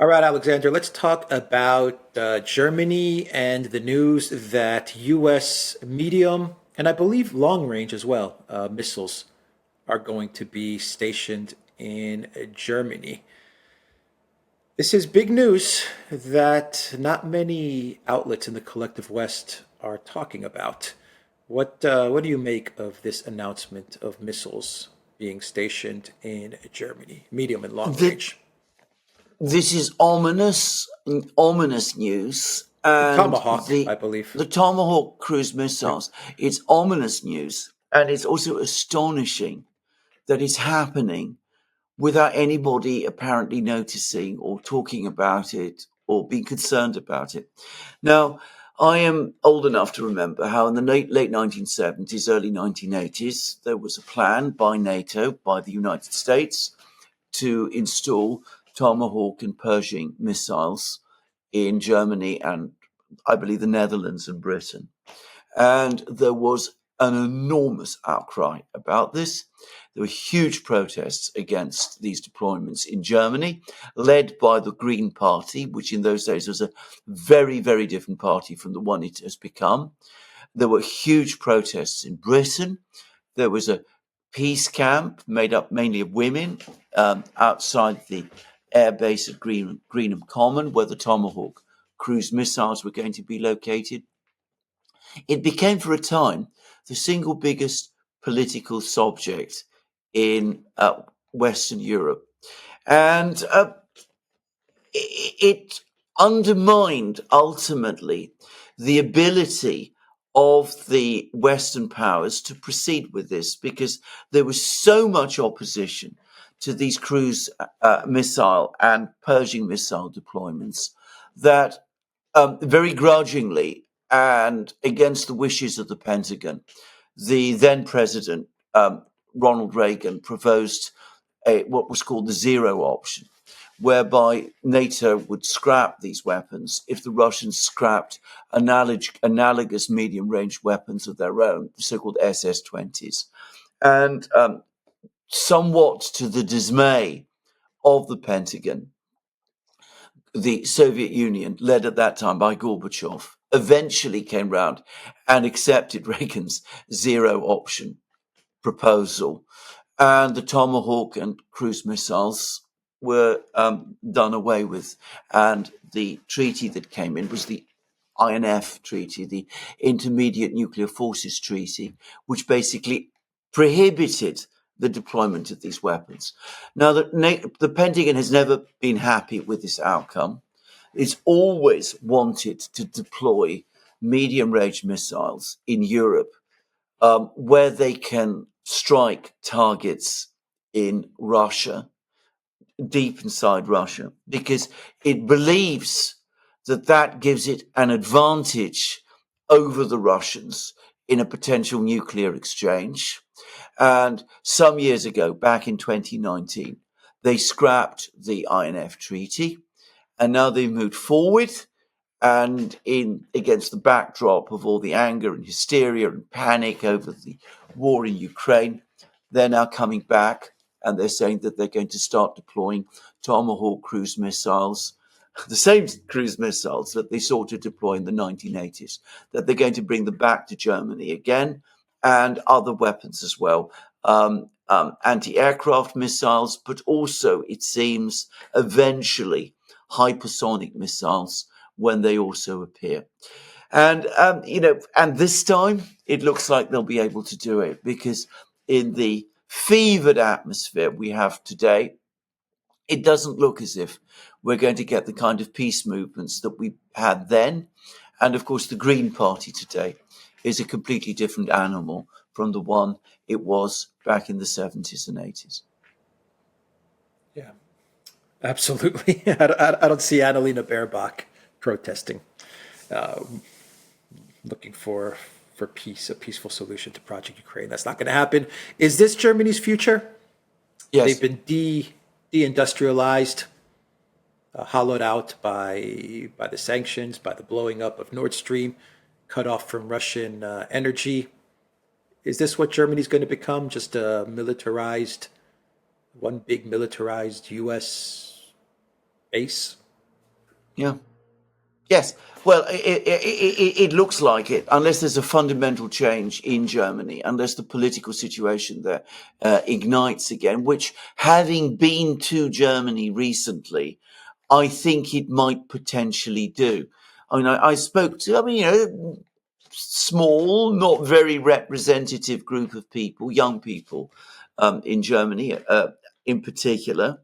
All right, Alexander, let's talk about Germany and the news that U.S. medium and I believe long range as well missiles are going to be stationed in Germany. This is big news that not many outlets in the collective West are talking about. What do you make of this announcement of missiles being stationed in Germany, medium and long Th- range? This is ominous news, and Tomahawk, I believe. the Tomahawk cruise missiles. It's ominous news, and it's also astonishing that it's happening without anybody apparently noticing or talking about it or being concerned about it. Now, I am old enough to remember how in the late 1970s, early 1980s, there was a plan by NATO, by the United States, to install Tomahawk and Pershing missiles in Germany and I believe the Netherlands and Britain. And there was an enormous outcry about this. There were huge protests against these deployments in Germany, led by the Green Party, which in those days was a very, very different party from the one it has become. There were huge protests in Britain. There was a peace camp made up mainly of women outside the airbase at Greenham Common, where the Tomahawk cruise missiles were going to be located. It became, for a time, the single biggest political subject in Western Europe. And it undermined ultimately the ability of the Western powers to proceed with this because there was so much opposition to these cruise missile and Pershing missile deployments that very grudgingly and against the wishes of the Pentagon, the then president, Ronald Reagan, proposed what was called the zero option, whereby NATO would scrap these weapons if the Russians scrapped analogous medium range weapons of their own, the so called SS 20s. And somewhat to the dismay of the Pentagon, the Soviet Union, led at that time by Gorbachev, eventually came round and accepted Reagan's zero option proposal. And the Tomahawk and cruise missiles were done away with. And the treaty that came in was the INF Treaty, the Intermediate Nuclear Forces Treaty, which basically prohibited the deployment of these weapons. Now, the Pentagon has never been happy with this outcome. It's always wanted to deploy medium range missiles in Europe where they can strike targets in Russia, deep inside Russia, because it believes that that gives it an advantage over the Russians in a potential nuclear exchange. And some years ago, back in 2019, they scrapped the INF treaty, and now they've moved forward. And in against the backdrop of all the anger and hysteria and panic over the war in Ukraine, they're now coming back and they're saying that they're going to start deploying Tomahawk cruise missiles, the same cruise missiles that they sought to deploy in the 1980s, that they're going to bring them back to Germany again, and other weapons as well. Anti-aircraft missiles, but also, it seems, eventually hypersonic missiles when they also appear. And, and this time it looks like they'll be able to do it because in the fevered atmosphere we have today, it doesn't look as if we're going to get the kind of peace movements that we had then. And of course, the Green Party today is a completely different animal from the one it was back in the 70s and 80s. Yeah, absolutely. I don't see Annalena Baerbock protesting, uh, looking for peace, a peaceful solution to Project Ukraine. That's not going to happen. Is this Germany's future? They've Yes. been deindustrialized, hollowed out by the sanctions, by the blowing up of Nord Stream, cut off from Russian energy. Is this what Germany's going to become? Just a militarized, one big militarized U.S. base? Yeah. Yes. Well, it looks like it, unless there's a fundamental change in Germany, unless the political situation there ignites again, which, having been to Germany recently, I think it might potentially do. I mean, I spoke to, I mean, small, not very representative group of people, young people in Germany in particular.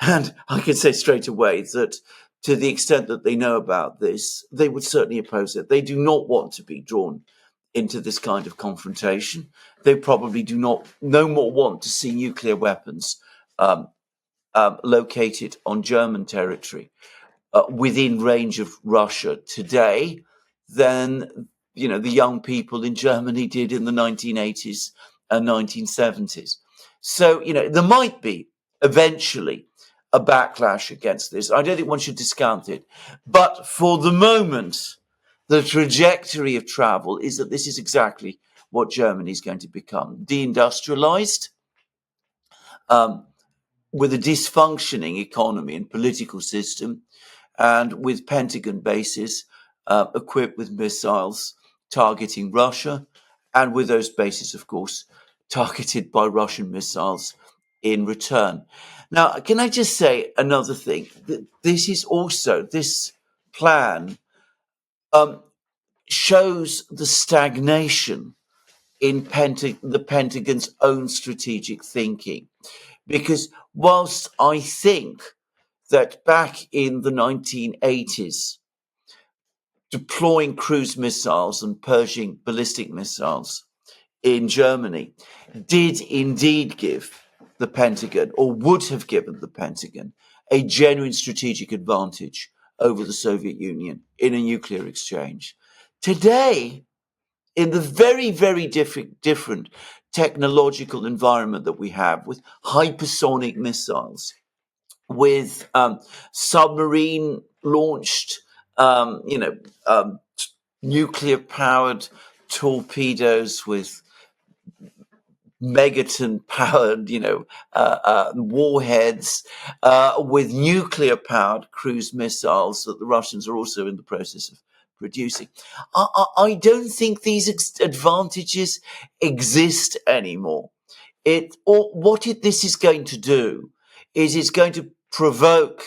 And I can say straight away that to the extent that they know about this, they would certainly oppose it. They do not want to be drawn into this kind of confrontation. They probably do not no more want to see nuclear weapons um, located on German territory within range of Russia today than the young people in Germany did in the 1980s and 1970s. So there might be eventually a backlash against this. I don't think one should discount it, but for the moment, the trajectory of travel is that this is exactly what Germany is going to become: deindustrialized, um, with a dysfunctioning economy and political system, and with Pentagon bases equipped with missiles targeting Russia, and with those bases, of course, targeted by Russian missiles in return. Now, can I just say another thing? This plan um, shows the stagnation in the Pentagon's own strategic thinking. Because whilst I think that back in the 1980s, deploying cruise missiles and Pershing ballistic missiles in Germany did indeed give the Pentagon, or would have given the Pentagon, a genuine strategic advantage over the Soviet Union in a nuclear exchange. Today, in the very, very different technological environment that we have with hypersonic missiles, with submarine launched, nuclear powered torpedoes, with megaton powered, warheads, with nuclear powered cruise missiles that the Russians are also in the process of producing. I don't think these advantages exist anymore. This is going to do is it's going to provoke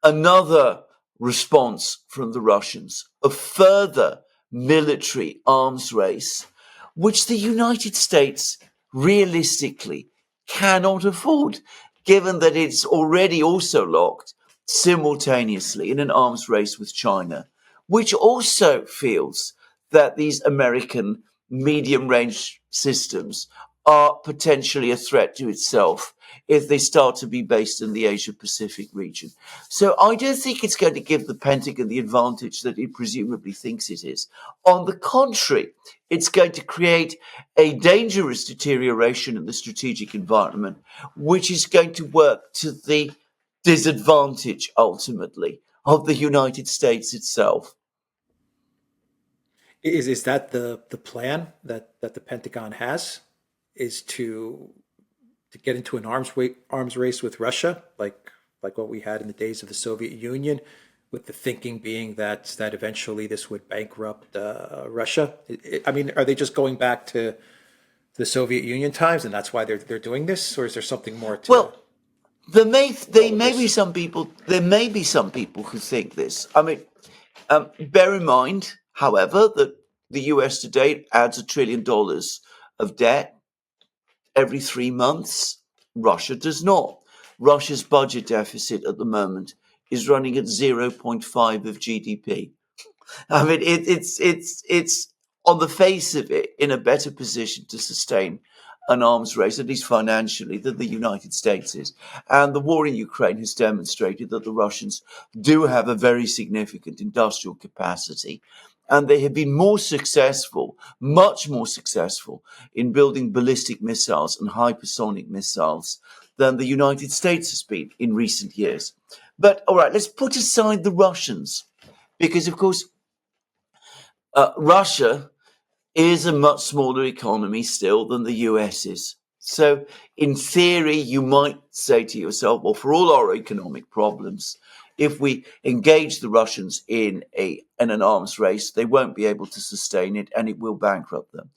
another response from the Russians, a further military arms race, which the United States realistically cannot afford, given that it's already also locked simultaneously in an arms race with China, which also feels that these American medium range systems are potentially a threat to itself if they start to be based in the Asia Pacific region. So I don't think it's going to give the Pentagon the advantage that it presumably thinks it is. On the contrary, it's going to create a dangerous deterioration in the strategic environment, which is going to work to the disadvantage, ultimately, of the United States itself. Is that the plan that the Pentagon has? Is to get into an arms race with Russia, like what we had in the days of the Soviet Union, with the thinking being that eventually this would bankrupt Russia. I mean, are they just going back to the Soviet Union times, and that's why they're doing this, or is there something more to Well, all of this? there may be some people who think this. I mean, bear in mind, however, that the US today adds $1 trillion of debt every 3 months. Russia does not. Russia's budget deficit at the moment is running at 0.5 of GDP. I mean, it's on the face of it in a better position to sustain an arms race, at least financially, than the United States is. And the war in Ukraine has demonstrated that the Russians do have a very significant industrial capacity. And they have been more successful, much more successful, in building ballistic missiles and hypersonic missiles than the United States has been in recent years. But all right, let's put aside the Russians, because, of course, Russia is a much smaller economy still than the US is. So, in theory, you might say to yourself, well, for all our economic problems, if we engage the Russians in an arms race, they won't be able to sustain it, and it will bankrupt them.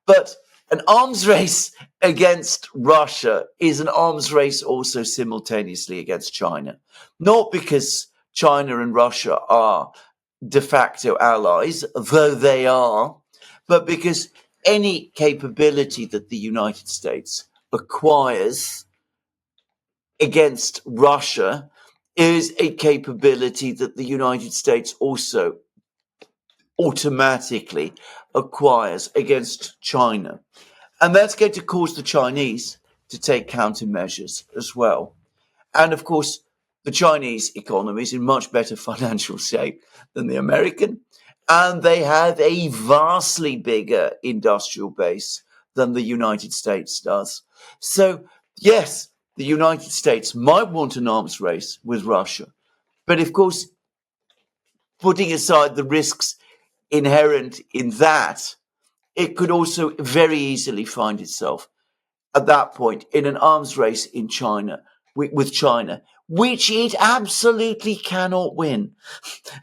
But an arms race against Russia is an arms race also simultaneously against China. Not because China and Russia are de facto allies, though they are, but because any capability that the United States acquires against Russia is a capability that the United States also automatically acquires against China. And that's going to cause the Chinese to take countermeasures as well. And of course, the Chinese economy is in much better financial shape than the American, and they have a vastly bigger industrial base than the United States does. So, yes, the United States might want an arms race with Russia, but of course, putting aside the risks inherent in that, it could also very easily find itself at that point in an arms race in China with China, which it absolutely cannot win.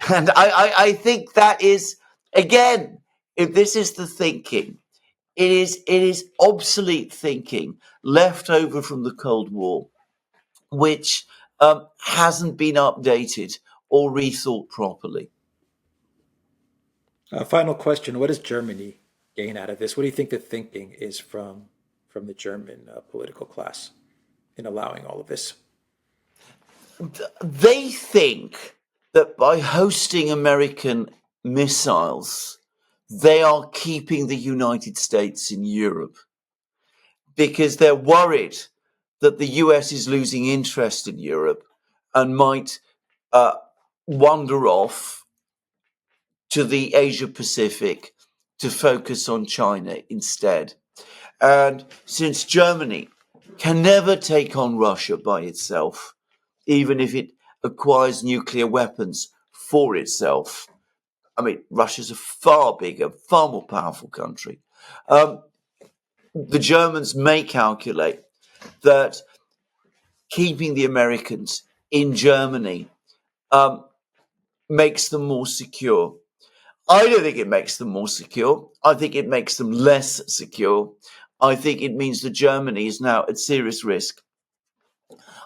And I think that is, again, if this is the thinking, it is obsolete thinking left over from the Cold War, which hasn't been updated or rethought properly. Final question: what does Germany gain out of this? What do you think the thinking is from the German political class in allowing all of this? They think that by hosting American missiles, they are keeping the United States in Europe because they're worried that the US is losing interest in Europe and might uh, wander off to the Asia Pacific to focus on China instead. And since Germany can never take on Russia by itself, even if it acquires nuclear weapons for itself, I mean, Russia's a far bigger, far more powerful country. The Germans may calculate that keeping the Americans in Germany makes them more secure. I don't think it makes them more secure. I think it makes them less secure. I think it means that Germany is now at serious risk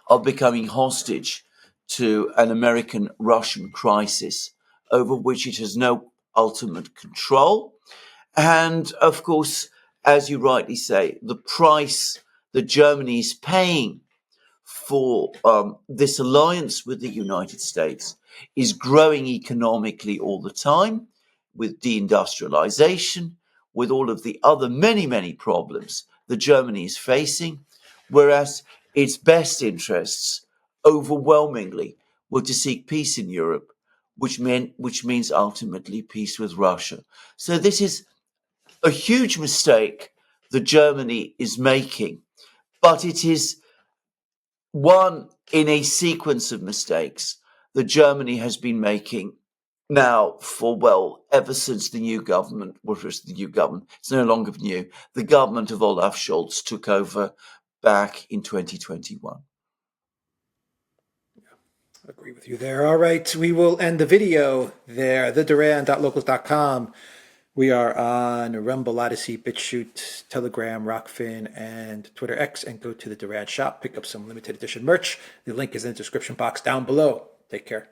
of becoming hostage to an American-Russian crisis over which it has no ultimate control. And of course, as you rightly say, the price that Germany is paying for this alliance with the United States is growing economically all the time, with deindustrialization, with all of the other many, many problems that Germany is facing, whereas its best interests overwhelmingly were to seek peace in Europe, which means ultimately peace with Russia. So this is a huge mistake that Germany is making, but it is one in a sequence of mistakes that Germany has been making now for, well, ever since the new government, it's no longer new, the government of Olaf Scholz took over back in 2021. I agree with you there. All right, we will end the video there. TheDuran.locals.com. We are on Rumble, Odyssey, BitChute, Telegram, Rockfin, and Twitter X. And go to the Duran shop, pick up some limited edition merch. The link is in the description box down below. Take care.